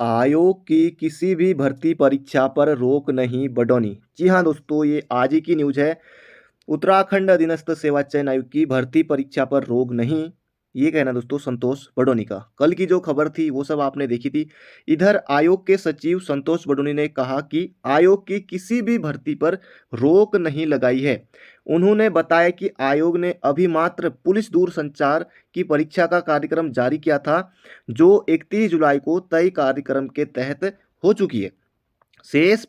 आयोग की किसी भी भर्ती परीक्षा पर रोक नहीं बडौनी। जी हाँ दोस्तों, ये आज ही की न्यूज़ है। उत्तराखंड अधीनस्थ सेवा चयन आयोग की भर्ती परीक्षा पर रोक नहीं, ये कहना दोस्तों संतोष बडोनी का। कल की जो खबर थी वो सब आपने देखी थी। इधर आयोग के सचिव संतोष बडोनी ने कहा कि आयोग की किसी भी भर्ती पर रोक नहीं लगाई है। उन्होंने बताया कि आयोग ने अभी मात्र पुलिस दूरसंचार की परीक्षा का कार्यक्रम जारी किया था, जो 31 जुलाई को तय कार्यक्रम के तहत हो चुकी है। शेष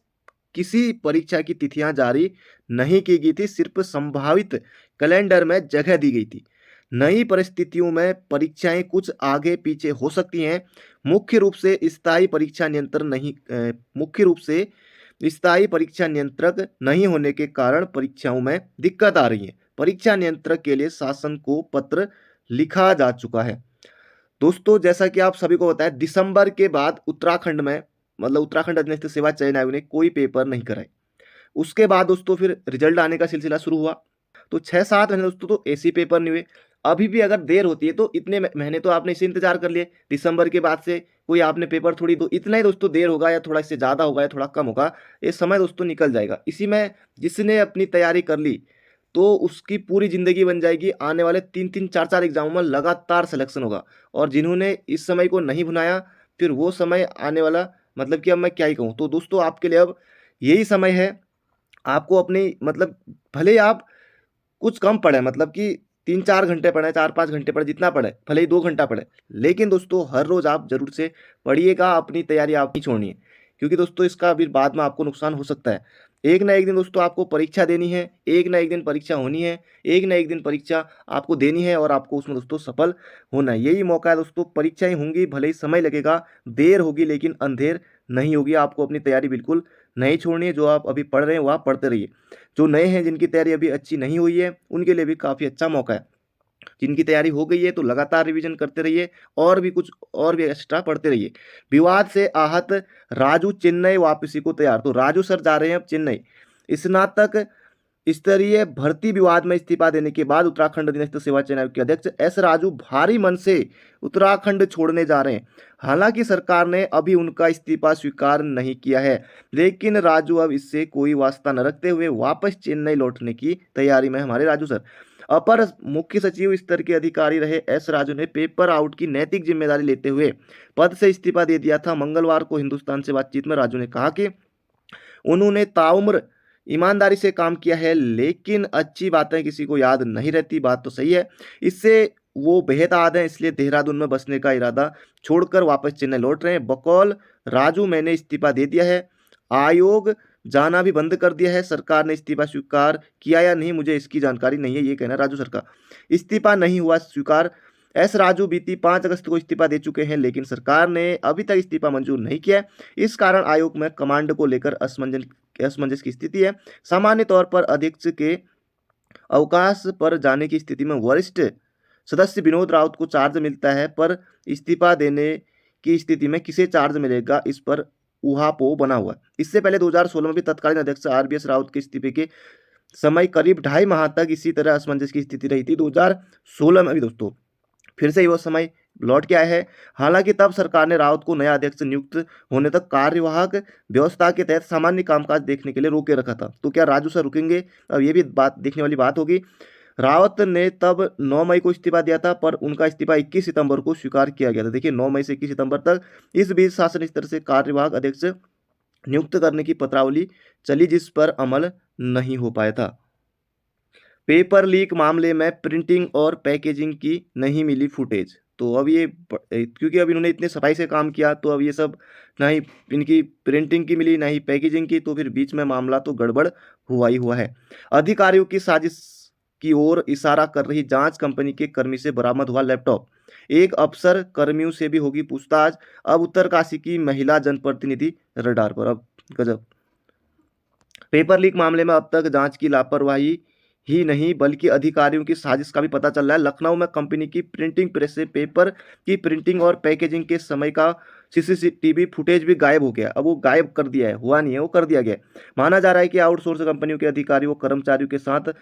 किसी परीक्षा की तिथियां जारी नहीं की गई थी, सिर्फ संभावित कैलेंडर में जगह दी गई थी। नई परिस्थितियों में परीक्षाएं कुछ आगे पीछे हो सकती हैं। मुख्य रूप से स्थायी परीक्षा नियंत्रक नहीं होने के कारण परीक्षाओं में दिक्कत आ रही है। परीक्षा नियंत्रक के लिए शासन को पत्र लिखा जा चुका है। दोस्तों, जैसा कि आप सभी को पता है, दिसंबर के बाद उत्तराखंड में मतलब उत्तराखंड अधीनस्थ सेवा चयन आयोग ने कोई पेपर नहीं कराए। उसके बाद दोस्तों फिर रिजल्ट आने का सिलसिला शुरू हुआ। तो 6-7 महीने दोस्तों तो ऐसे ही पेपर नहीं हुए। अभी भी अगर देर होती है तो इतने महीने तो आपने इसे इंतजार कर लिए। दिसंबर के बाद से कोई आपने पेपर थोड़ी दो, इतना ही दोस्तों देर होगा या थोड़ा इससे ज़्यादा होगा या थोड़ा कम होगा, ये समय दोस्तों निकल जाएगा। इसी में जिसने अपनी तैयारी कर ली तो उसकी पूरी ज़िंदगी बन जाएगी। आने वाले 3-3 4-4 एग्जामों में लगातार सिलेक्शन होगा। और जिन्होंने इस समय को नहीं भुनाया, फिर वो समय आने वाला, मतलब कि अब मैं क्या ही कहूँ। तो दोस्तों, आपके लिए अब यही समय है। आपको अपनी मतलब भले ही आप कुछ कम पढ़े, मतलब कि 3-4 घंटे पढ़े, 4-5 घंटे पढ़े, जितना पढ़े, भले ही 2 घंटा पढ़े, लेकिन दोस्तों हर रोज़ आप ज़रूर से पढ़िएगा। अपनी तैयारी आप नहीं छोड़नी है, क्योंकि दोस्तों इसका फिर बाद में आपको नुकसान हो सकता है। एक ना एक दिन दोस्तों आपको परीक्षा देनी है, एक ना एक दिन परीक्षा होनी है, एक ना एक दिन परीक्षा आपको देनी है और आपको उसमें दोस्तों सफल होना है। यही मौका है दोस्तों। परीक्षाएं होंगी, भले ही समय लगेगा, देर होगी, लेकिन अंधेर नहीं होगी। आपको अपनी तैयारी बिल्कुल नहीं छोड़नी है। जो आप अभी पढ़ रहे हैं वो आप पढ़ते रहिए। जो नए हैं, जिनकी तैयारी अभी अच्छी नहीं हुई है, उनके लिए भी काफ़ी अच्छा मौका है। जिनकी तैयारी हो गई है तो लगातार रिवीजन करते रहिए और भी कुछ और भी एक्स्ट्रा पढ़ते रहिए। विवाद से आहत राजू चेन्नई वापसी को तैयार। तो राजू सर जा रहे हैं अब चेन्नई। स्नातक स्तरीय भर्ती विवाद में इस्तीफा देने के बाद उत्तराखंड अधीनस्थ सेवा चयन आयोग के अध्यक्ष एस राजू भारी मन से उत्तराखंड छोड़ने जा रहे हैं। हालांकि सरकार ने अभी उनका इस्तीफा स्वीकार नहीं किया है, लेकिन राजू अब इससे कोई वास्ता न रखते हुए वापस चेन्नई लौटने की तैयारी में हमारे राजू सर। अपर मुख्य सचिव स्तर के अधिकारी रहे एस राजू ने पेपर आउट की नैतिक जिम्मेदारी लेते हुए पद से इस्तीफा दे दिया था। मंगलवार को हिंदुस्तान से बातचीत में राजू ने कहा कि उन्होंने ताउम्र ईमानदारी से काम किया है, लेकिन अच्छी बातें किसी को याद नहीं रहती। बात तो सही है। इससे वो बेहद हैं, इसलिए देहरादून में बसने का इरादा छोड़कर वापस चेन्नई लौट रहे हैं। बकौल राजू, मैंने इस्तीफा दे दिया है। आयोग जाना भी बंद कर दिया है। सरकार ने इस्तीफा स्वीकार किया या नहीं, मुझे इसकी जानकारी नहीं है, ये कहना राजू सर का। इस्तीफा नहीं हुआ स्वीकार। एस राजू बीती 5 अगस्त को इस्तीफा दे चुके हैं, लेकिन सरकार ने अभी तक इस्तीफा मंजूर नहीं किया है। इस कारण आयोग में कमांड को लेकर असमंजस की स्थिति है। सामान्य तौर पर अध्यक्ष के अवकाश पर जाने की स्थिति में वरिष्ठ सदस्य विनोद राउत को चार्ज मिलता है, पर इस्तीफा देने की स्थिति में किसे चार्ज मिलेगा, इस पर ऊहापोह बना हुआ है। इससे पहले 2016 में भी तत्कालीन अध्यक्ष आरबीएस राउत के इस्तीफे के समय करीब 2.5 माह तक इसी तरह असमंजस की स्थिति रही थी। 2016 में भी दोस्तों फिर से वो समय लौट के आया है। हालांकि तब सरकार ने रावत को नया अध्यक्ष नियुक्त होने तक कार्यवाहक व्यवस्था के तहत सामान्य कामकाज देखने के लिए रोके रखा था। तो क्या राजू सर रुकेंगे? अब ये भी बात देखने वाली बात होगी। रावत ने तब 9 मई को इस्तीफा दिया था, पर उनका इस्तीफा 21 सितंबर को स्वीकार किया गया था। देखिए, 9 मई से 21 सितंबर तक इस बीच शासन स्तर से कार्यवाहक अध्यक्ष नियुक्त करने की पत्रावली चली, जिस पर अमल नहीं हो पाया था। पेपर लीक मामले में प्रिंटिंग और पैकेजिंग की नहीं मिली फुटेज। तो अब ये क्योंकि अब इन्होंने इतने सफाई से काम किया, तो अब ये सब ना ही इनकी प्रिंटिंग की मिली, ना ही पैकेजिंग की, तो फिर बीच में मामला तो गड़बड़ हुआ ही हुआ है। अधिकारियों की साजिश की ओर इशारा कर रही जांच कंपनी के कर्मी से बरामद हुआ लैपटॉप। एक अफसर कर्मियों से भी होगी पूछताछ। अब उत्तरकाशी की महिला जनप्रतिनिधि रडार पर। अब गजब। पेपर लीक मामले में अब तक जांच की लापरवाही ही नहीं, बल्कि अधिकारियों की साजिश का भी पता चल रहा है। लखनऊ में कंपनी की प्रिंटिंग प्रेस से पेपर की प्रिंटिंग और पैकेजिंग के समय का सीसीटीवी फुटेज भी गायब हो गया। अब वो गायब कर दिया है, हुआ नहीं है, वो कर दिया गया। माना जा रहा है कि आउटसोर्स कंपनियों के अधिकारियों कर्मचारियों के साथ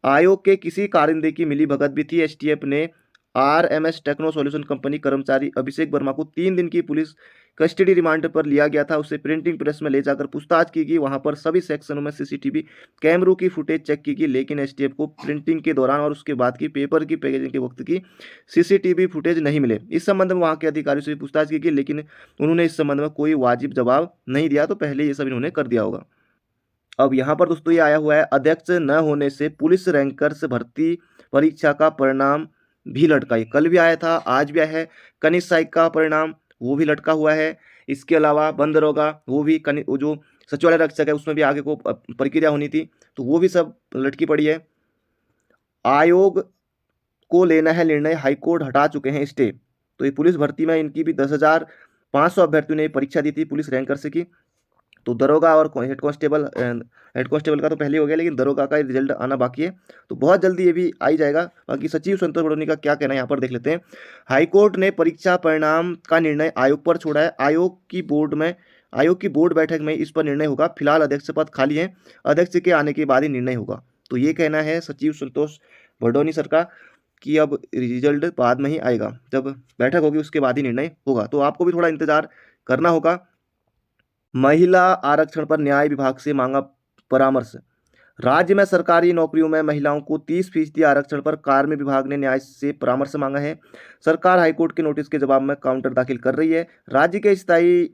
आयोग के किसी कारिंदे की मिलीभगत भी थी। एसटीएफ ने आरएमएस टेक्नो सॉल्यूशन कंपनी कर्मचारी अभिषेक वर्मा को 3 दिन की पुलिस कस्टडी रिमांड पर लिया गया था, उसे प्रिंटिंग प्रेस में ले जाकर पूछताछ की गई। वहां पर सभी सेक्शनों में सीसीटीवी कैमरों की फुटेज चेक की गई, लेकिन एसटीएफ को प्रिंटिंग के दौरान और उसके बाद की पेपर की पैकेजिंग के वक्त की सीसीटीवी फुटेज नहीं मिले। इस संबंध में वहां के अधिकारियों से भी पूछताछ की गई, लेकिन उन्होंने इस संबंध में कोई वाजिब जवाब नहीं दिया। तो पहले ये सब इन्होंने कर दिया होगा। अब यहाँ पर दोस्तों ये आया हुआ है, अध्यक्ष न होने से पुलिस रैंकर्स भर्ती परीक्षा का परिणाम भी लटका है। कल भी आया था, आज भी आया है। कनिष्ठ सहायक का परिणाम वो भी लटका हुआ है। इसके अलावा बंद दरोगा वो भी वो जो सचिवालय रक्षक है उसमें भी आगे को प्रक्रिया होनी थी, तो वो भी सब लटकी पड़ी है। आयोग को लेना है निर्णय, हाईकोर्ट हटा चुके हैं स्टे। तो ये पुलिस भर्ती में इनकी भी 10,500 अभ्यर्थियों ने परीक्षा दी थी पुलिस रैंकर से की। तो दरोगा और हेड कांस्टेबल का तो पहले हो गया, लेकिन दरोगा का रिजल्ट आना बाकी है, तो बहुत जल्दी ये भी आ ही जाएगा। बाकी सचिव संतोष बड़ोनी का क्या कहना है यहाँ पर देख लेते हैं। हाईकोर्ट ने परीक्षा परिणाम का निर्णय आयोग पर छोड़ा है। आयोग की बोर्ड बैठक में इस पर निर्णय होगा। फिलहाल अध्यक्ष पद खाली है, अध्यक्ष के आने के बाद ही निर्णय होगा। तो ये कहना है सचिव संतोष बड़ोनी सर का कि अब रिजल्ट बाद में ही आएगा, जब बैठक होगी उसके बाद ही निर्णय होगा। तो आपको भी थोड़ा इंतजार करना होगा। महिला आरक्षण पर न्याय विभाग से मांगा परामर्श। राज्य में सरकारी नौकरियों में महिलाओं को 30% आरक्षण पर कार्य विभाग ने न्याय से परामर्श मांगा है। सरकार हाईकोर्ट के नोटिस के जवाब में काउंटर दाखिल कर रही है। राज्य के स्थायी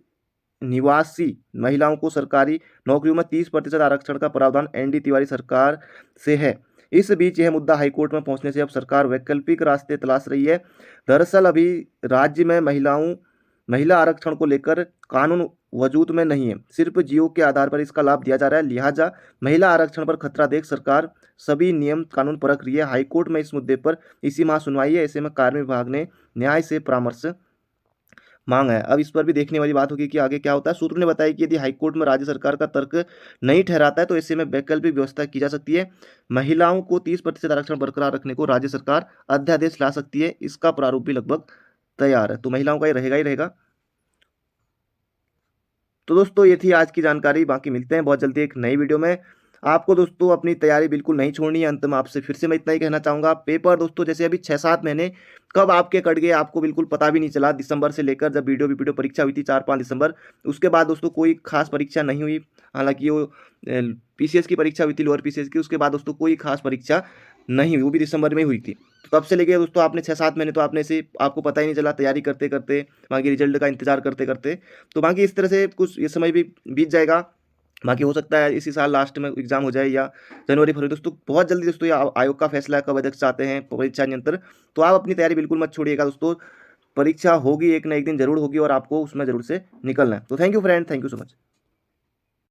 निवासी महिलाओं को सरकारी नौकरियों में 30% आरक्षण का प्रावधान एनडी तिवारी सरकार से है। इस बीच यह मुद्दा हाईकोर्ट में पहुंचने से अब सरकार वैकल्पिक रास्ते तलाश रही है। दरअसल अभी राज्य में महिला आरक्षण को लेकर कानून वजूद में नहीं है, सिर्फ जियो के आधार पर इसका लाभ दिया जा रहा है। लिहाजा महिला आरक्षण पर खतरा देख सरकार सभी नियम कानून परख रही है। हाईकोर्ट में इस मुद्दे पर इसी माह सुनवाई है। ऐसे में कार्य विभाग ने न्याय से परामर्श मांगा है। अब इस पर भी देखने वाली बात होगी कि आगे क्या होता है। सूत्रों ने बताया कि यदि हाईकोर्ट में राज्य सरकार का तर्क नहीं ठहराता है तो ऐसे में वैकल्पिक व्यवस्था की जा सकती है। महिलाओं को 30% आरक्षण बरकरार रखने को राज्य सरकार अध्यादेश ला सकती है। इसका प्रारूप भी लगभग तैयार है, तो महिलाओं का ये रहेगा ही रहेगा। तो दोस्तों ये थी आज की जानकारी। बाकी मिलते हैं बहुत जल्दी एक नई वीडियो में। आपको दोस्तों अपनी तैयारी बिल्कुल नहीं छोड़नी है। अंत में आपसे फिर से मैं इतना ही कहना चाहूँगा, पेपर दोस्तों जैसे अभी 6-7 महीने कब आपके कट गए आपको बिल्कुल पता भी नहीं चला। दिसंबर से लेकर जब वीडियो परीक्षा हुई थी 4-5 दिसंबर, उसके बाद दोस्तों कोई खास परीक्षा नहीं हुई। हालांकि वो पीसीएस की परीक्षा हुई थी, लोअर पीसीएस की, उसके बाद दोस्तों कोई खास परीक्षा नहीं हुई, वो भी दिसंबर में हुई थी। तो तब से लेके दोस्तों आपने 6-7 महीने तो आपने से आपको पता ही नहीं चला, तैयारी करते करते, बाकी रिजल्ट का इंतजार करते करते। तो बाकी इस तरह से कुछ ये समय भी बीत जाएगा। बाकी हो सकता है इसी साल लास्ट में एग्जाम हो जाए या जनवरी फरवरी। दोस्तों बहुत जल्दी दोस्तों ये आयोग का फैसला है कब अध्यक्ष चाहते हैं परीक्षा नियंत्रण। तो आप अपनी तैयारी बिल्कुल मत छोड़िएगा दोस्तों, परीक्षा होगी एक ना एक दिन जरूर होगी और आपको उसमें जरूर से निकलना है। तो thank you friend, thank you so much.